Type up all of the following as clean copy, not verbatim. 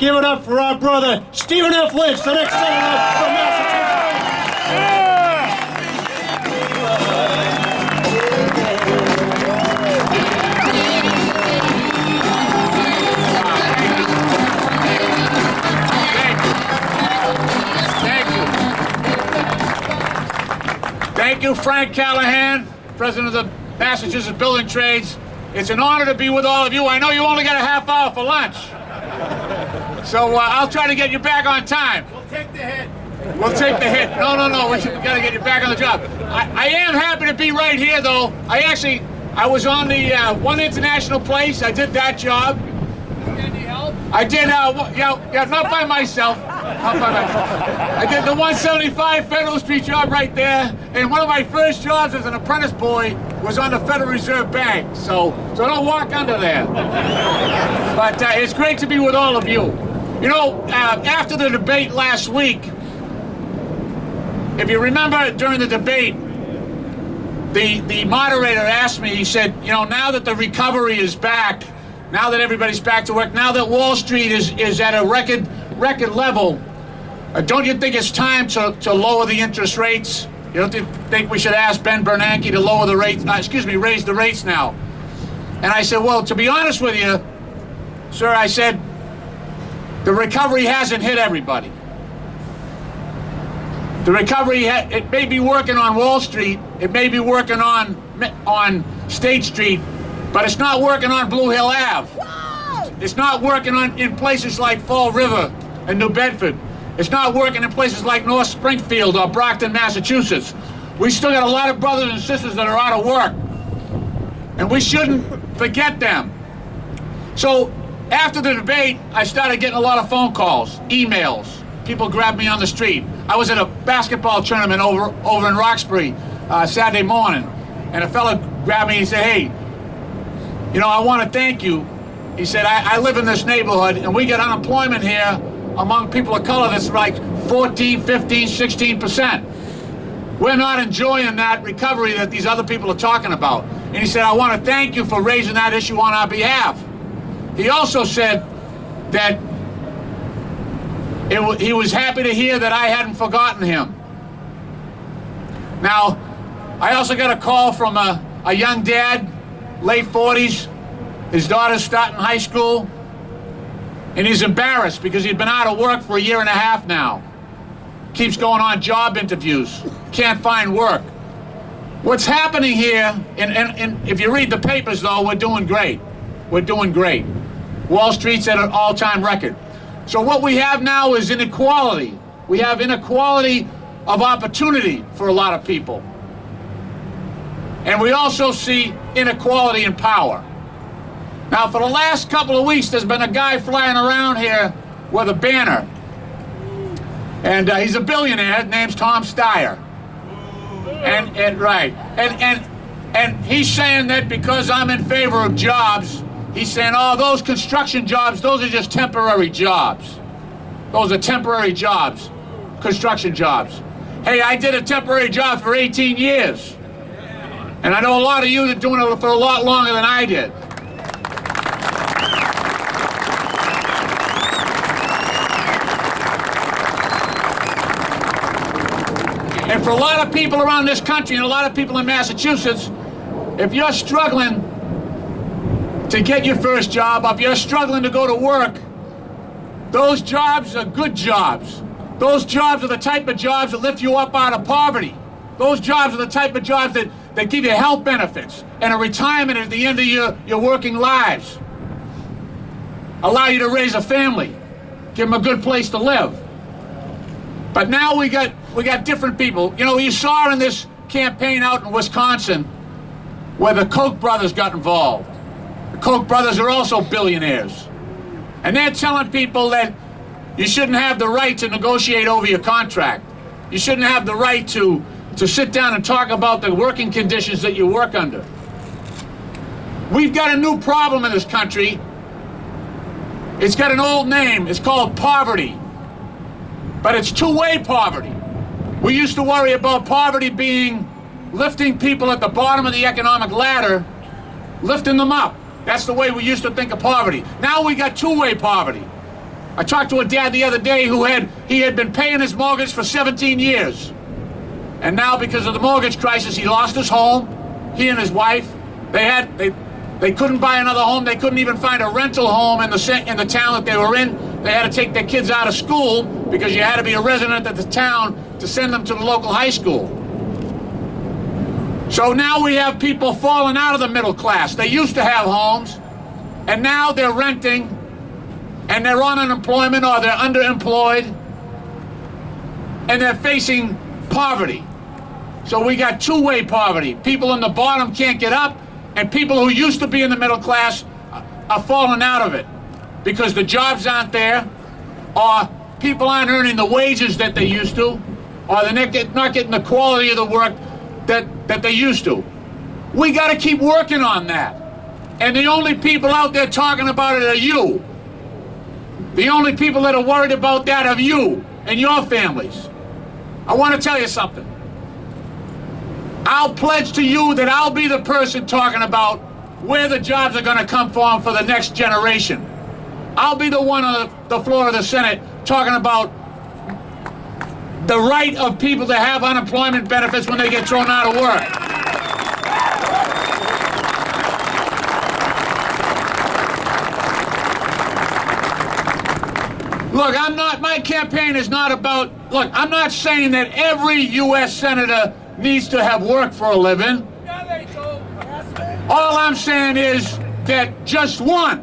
Give it up for our brother, Stephen F. Lynch, the next senator from Massachusetts. Thank you, Frank Callahan, President of the Massachusetts Building Trades. It's an honor to be with all of you. I know you only got a half hour for lunch. So I'll try to get you back on time. We'll take the hit. We'll take the hit. No. We got to get you back on the job. I am happy to be right here, though. I was on the One International Place. I did that job. Any help? I did, not by myself. Not by myself. I did the 175 Federal Street job right there. And one of my first jobs as an apprentice boy was on the Federal Reserve Bank. So don't walk under there. But it's great to be with all of you. You know, after the debate last week, if you remember during the debate, the moderator asked me, he said, you know, now that the recovery is back, now that everybody's back to work, now that Wall Street is at a record level, don't you think it's time to lower the interest rates? You don't think we should ask Ben Bernanke to lower the rates, raise the rates now? And I said, well, to be honest with you, sir, I said, the recovery hasn't hit everybody. The recovery, it may be working on Wall Street, it may be working on State Street, but it's not working on Blue Hill Ave. Whoa! It's not working in places like Fall River and New Bedford. It's not working in places like North Springfield or Brockton, Massachusetts. We still got a lot of brothers and sisters that are out of work, and we shouldn't forget them. So after the debate, I started getting a lot of phone calls, emails. People grabbed me on the street. I was at a basketball tournament over in Roxbury Saturday morning, and a fella grabbed me and he said, hey, you know, I want to thank you. He said, I live in this neighborhood, and we get unemployment here among people of color that's like 14, 15, 16%. We're not enjoying that recovery that these other people are talking about. And he said, I want to thank you for raising that issue on our behalf. He also said that he was happy to hear that I hadn't forgotten him. Now, I also got a call from a young dad, late 40s. His daughter's starting high school, and he's embarrassed because he'd been out of work for a year and a half now. Keeps going on job interviews, can't find work. What's happening here, and if you read the papers, though, we're doing great. We're doing great. Wall Street's at an all-time record. So what we have now is inequality. We have inequality of opportunity for a lot of people. And we also see inequality in power. Now, for the last couple of weeks, there's been a guy flying around here with a banner. And he's a billionaire. His name's Tom Steyer. And he's saying that because I'm in favor of jobs, he's saying, oh, those construction jobs, those are just temporary jobs. Those are temporary jobs, construction jobs. Hey, I did a temporary job for 18 years. And I know a lot of you that are doing it for a lot longer than I did. And for a lot of people around this country and a lot of people in Massachusetts, if you're struggling to get your first job, if you're struggling to go to work, those jobs are good jobs. Those jobs are the type of jobs that lift you up out of poverty. Those jobs are the type of jobs that give you health benefits and a retirement at the end of your working lives. Allow you to raise a family, give them a good place to live. But now we got different people. You know, you saw in this campaign out in Wisconsin where the Koch brothers got involved. The Koch brothers are also billionaires. And they're telling people that you shouldn't have the right to negotiate over your contract. You shouldn't have the right to sit down and talk about the working conditions that you work under. We've got a new problem in this country. It's got an old name. It's called poverty. But it's two-way poverty. We used to worry about poverty being lifting people at the bottom of the economic ladder, lifting them up. That's the way we used to think of poverty. Now we got two-way poverty. I talked to a dad the other day who had been paying his mortgage for 17 years. And now, because of the mortgage crisis, he lost his home. He and his wife, they couldn't buy another home. They couldn't even find a rental home in the town that they were in. They had to take their kids out of school because you had to be a resident of the town to send them to the local high school. So now we have people falling out of the middle class. They used to have homes, and now they're renting, and they're on unemployment or they're underemployed, and they're facing poverty. So we got two-way poverty. People on the bottom can't get up, and people who used to be in the middle class are falling out of it because the jobs aren't there, or people aren't earning the wages that they used to, or they're not getting the quality of the work that they used to. We got to keep working on that. And the only people out there talking about it are you. The only people that are worried about that are you and your families. I want to tell you something. I'll pledge to you that I'll be the person talking about where the jobs are going to come from for the next generation. I'll be the one on the floor of the Senate talking about the right of people to have unemployment benefits when they get thrown out of work. Look, my campaign is not about, look, I'm not saying that every U.S. Senator needs to have work for a living. All I'm saying is that just one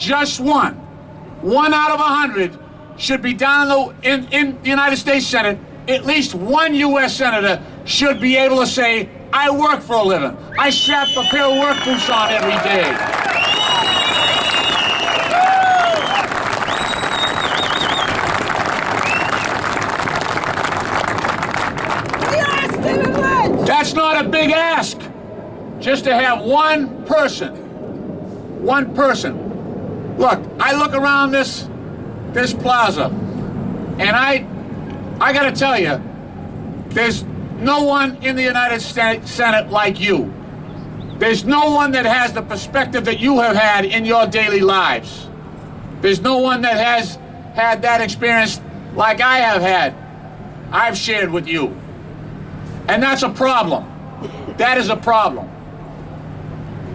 out of 100 should be down in the United States Senate. At least one U.S. Senator should be able to say, I work for a living. I strap a pair of work boots on every day. That's not a big ask. Just to have one person. Look, I look around this plaza, and I gotta tell you, there's no one in the United States Senate like you. There's no one that has the perspective that you have had in your daily lives. There's no one that has had that experience like I have had. I've shared with you. And that's a problem. That is a problem.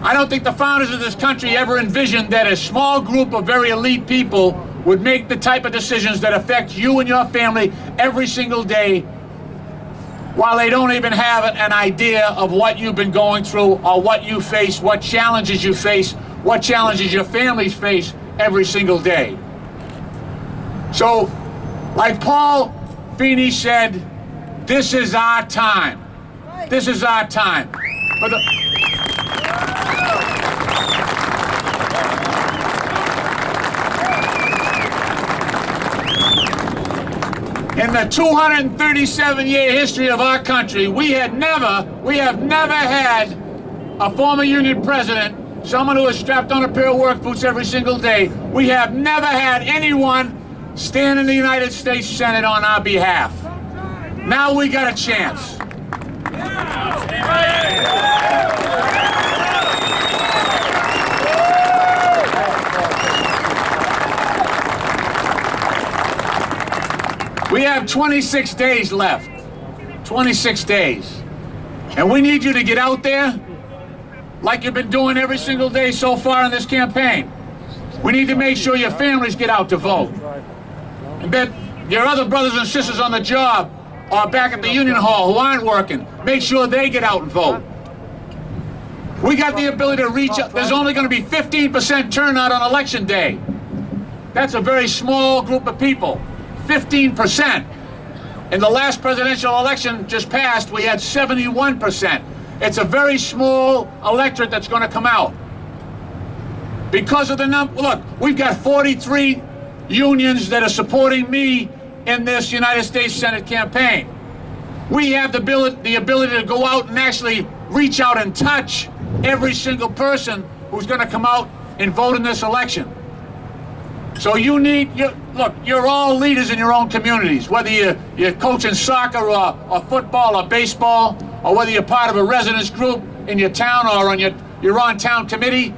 I don't think the founders of this country ever envisioned that a small group of very elite people would make the type of decisions that affect you and your family every single day, while they don't even have an idea of what you've been going through or what you face, what challenges you face, what challenges your families face every single day. So, like Paul Feeney said, this is our time. This is our time. In the 237-year history of our country, we have never had a former Union president, someone who has strapped on a pair of work boots every single day. We have never had anyone stand in the United States Senate on our behalf. Now we got a chance. We have 26 days left. 26 days. And we need you to get out there like you've been doing every single day so far in this campaign. We need to make sure your families get out to vote. And that your other brothers and sisters on the job or back at the Union Hall who aren't working, make sure they get out and vote. We got the ability to reach out. There's only going to be 15% turnout on election day. That's a very small group of people. 15%. In the last presidential election just passed, we had 71%. It's a very small electorate that's going to come out. Because of the number, look, we've got 43 unions that are supporting me in this United States Senate campaign. We have the ability to go out and actually reach out and touch every single person who's going to come out and vote in this election. So look, you're all leaders in your own communities, whether you're coaching soccer or football or baseball, or whether you're part of a residence group in your town or you're on town committee.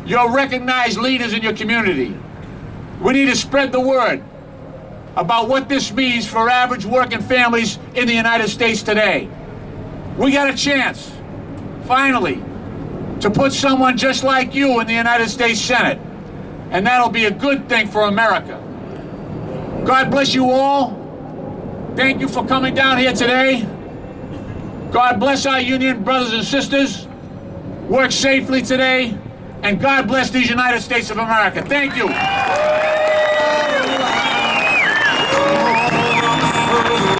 You're recognized leaders in your community. We need to spread the word about what this means for average working families in the United States today. We got a chance, finally, to put someone just like you in the United States Senate. And that'll be a good thing for America. God bless you all. Thank you for coming down here today. God bless our union brothers and sisters. Work safely today. And God bless these United States of America. Thank you.